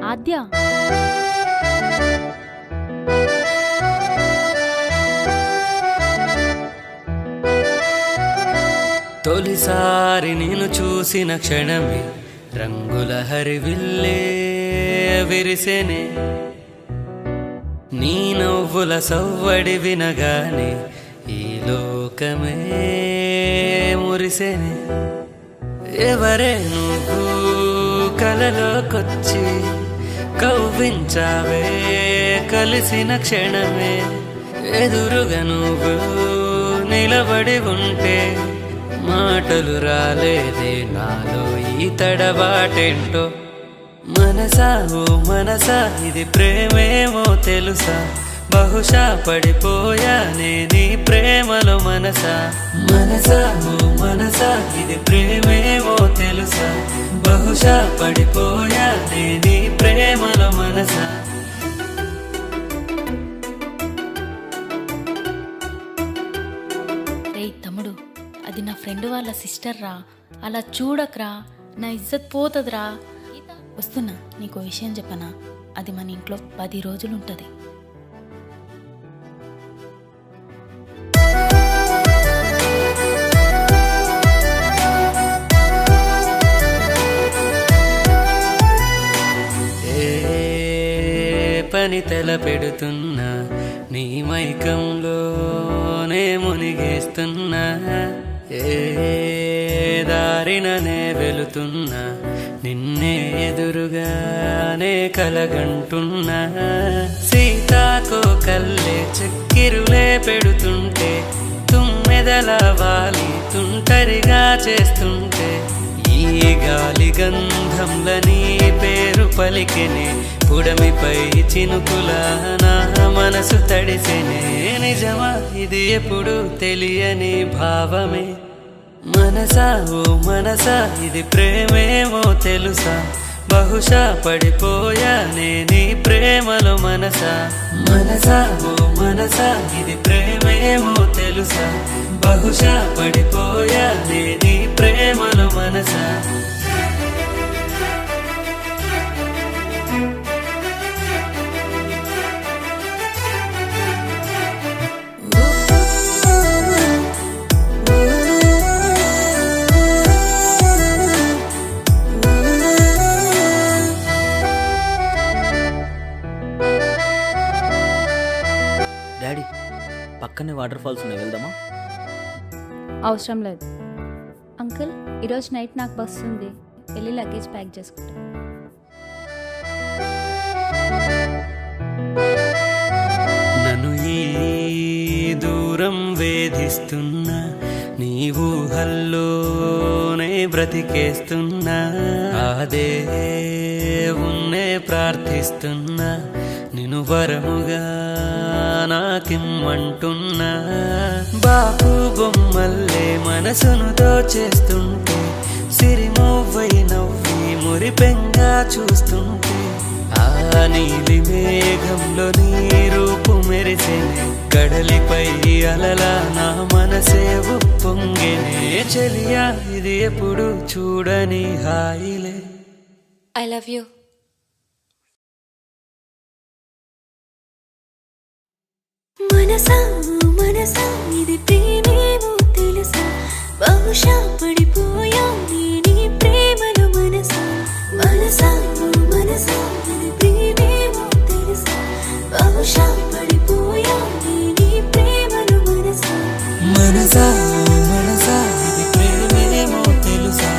ఆద్య తొలిసారి నేను చూసిన క్షణమే రంగుల హరివిల్లే విరిసెనే, నీ నవ్వుల సవ్వడి వినగానే ఈ లోకమే మురిసెనే. ఎవరే నువ్వు కలలోకొచ్చి కవ్వించావే కలిసిన క్షణమే, ఎదురుగా నువ్వు నిలబడి ఉంటే మాటలు రాలేదే నాలో ఈ తడబాటేంటో. మనసా ఓ మనసా ఇది ప్రేమేమో తెలుసా, బహుశా పడిపోయానే నీ ప్రేమలో మనసా. మనసా ఓ మనసా ఇది ప్రేమేమో తెలుసా, బహుశా పడిపోయానే నీ ప్రేమలో మనసా. రేయ్ తమ్ముడు, అది నా ఫ్రెండ్ వాళ్ళ సిస్టర్ రా, అలా చూడకరా, నా ఇజ్జత్ పోతుందిరా. వస్తున్నా, నీకు విషయం చెప్పనా, అది మన ఇంట్లో 10 రోజులు ఉంటుంది. పని తెల పెడుతున్నా నీ మైకంలోనే మునిగేస్తున్నా, ఏ దారిననే వెళుతున్నా నిన్నే ఎదురుగానే కలగంటున్నా. సీతాకో కల్లే చక్కిరులే పెడుతుంటే, తుమ్మెదల వాలి తుంటరిగా చేస్తుంటే, ఈ గాలి గంధంల నీ పేరు పలికెనే, పుడమిపై చినుకుల నా మనసు తడిసెనే. నిజమా ఇది ఎప్పుడు తెలియని భావమే, మనసా ఓ మనసా ఇది ప్రేమేమో తెలుసా, బహుశా పడిపోయానే నీ ప్రేమలో మనసా. మనసా ఓ మనసా ఇది ప్రేమేమో తెలుసా, బహుశా పడిపోయానే నీ ప్రేమలో మనసా. డాడీ, పక్కనే వాటర్ ఫాల్స్ ఉన్నాయి, వెళ్దామా? అవసరం లేదు అంకుల్, ఈరోజు నైట్ నాకు బస్సు ఉంది, వెళ్ళి లగేజ్ ప్యాక్ చేసుకుంటా. నన్ను ఈ దూరం వేధిస్తున్నా, నీ ఊహల్లోనే బ్రతికేస్తున్నా, అదే ఉన్నే ప్రార్థిస్తున్నా, నిన్ను వరముగా నాకిమ్మంటున్నా. బాపు బొమ్మల్లే మనసును దోచేస్తుంటే, సిరిమొవ్వై నవ్వి మురిపెంగా చూస్తుంటే, ఆ నీలి మేఘంలో నీ రూపు మెరిసెనే, కడలిపై అలలా నా మనసే ఉప్పొంగెనే. చెలియా ఇది ఎప్పుడు చూడని హాయిలే. I love you. మనసా మనసా ఇది ప్రేమేమో తెలుసా, బహుశా పడిపోయానే నీ ప్రేమలో మనసా. మనసా మనసా ఇది ప్రేమేమో తెలుసా, బహుశా పడిపోయానే నీ ప్రేమలో మనసా. మనసా మనసా ఇది ప్రేమేమో తెలుసా,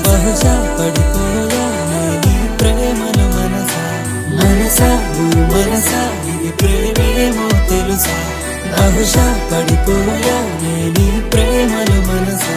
బహుశా పడిపోయానే నీ ప్రేమలో మనసా. మనసా మనసా ఇది ప్రేమేమో తెలుసా, బహుశా పడిపోయానే నీ ప్రేమలో మనసా.